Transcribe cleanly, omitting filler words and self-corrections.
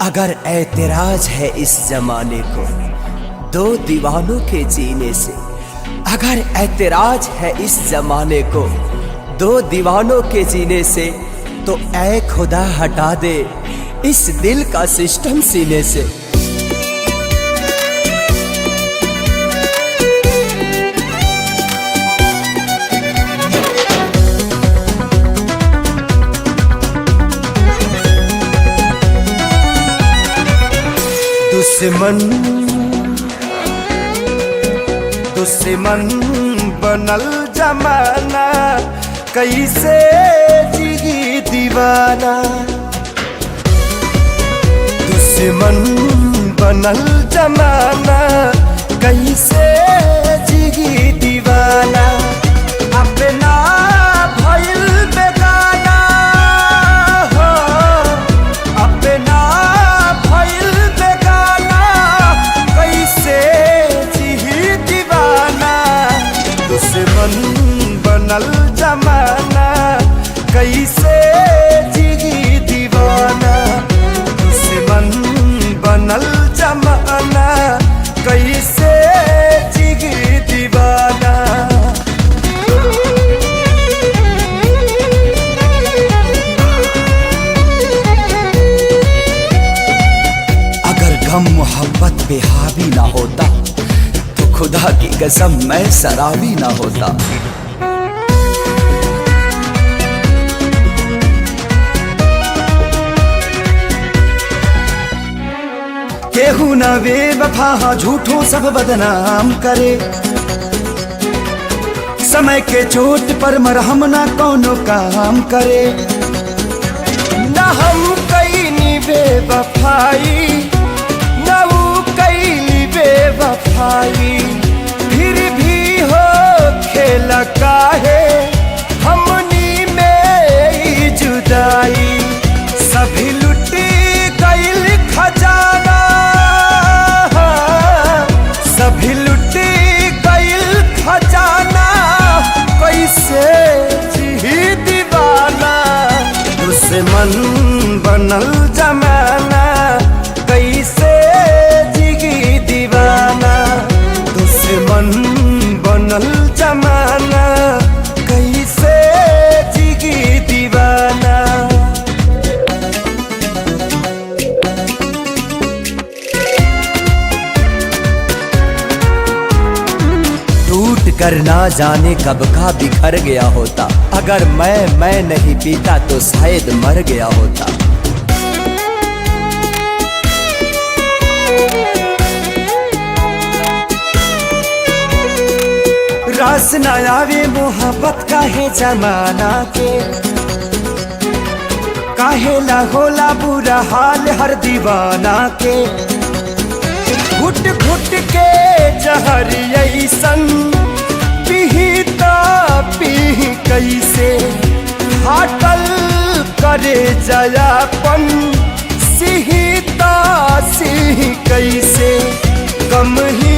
अगर ऐतराज है इस जमाने को दो दीवानों के जीने से, अगर ऐतराज है इस जमाने को दो दीवानों के जीने से, तो ऐ खुदा हटा दे इस दिल का सिस्टम सीने से। दुश्मन दुश्मन बनल जमाना, कैसे जिगी दीवाना। दुश्मन बनल जमाना, कैसे जिगी दीवाना। अपना भइल बेगाना हो, अपना भइल बेगाना, कैसे जिही दीवाना। दुश्मन बनल जमाना, कैसे जिगी दीवाना। दुश्मन बनल जमाना, कैसे जिगी दीवाना। अगर गम मोहब्बत पे हावी ना होता, तो खुदा की कसम मैं शराबी ना होता। केहू न बेवफा झूठों सब बदनाम करे, समय के चोट पर मरहम ना कौनो काम करे। न हम कईनी बेवफाई, न वो कईनी बेवफाई, फिर भी हो खेल काहे हमनी में जुदाई। सभी लुटी गईल खजाना, सभी लुटी गईल खजाना, कैसे जी दीवाना। दुश्मन बनल जमाना, कैसे जिगी दीवाना। दुश्मन बनल जमाना, कैसे जिगी दीवाना। टूट कर ना जाने कब का बिखर गया होता। अगर मैं नहीं पीता तो शायद मर गया होता। रास न आवे मोहब्बत काहे जमाना के, काहे ला होला बुरा हाल हर दीवाना के। घुट घुट के जहर ऐसन पीता पी कैसे, फाटल करे जयापन सिहिता सिह कैसे। कम ही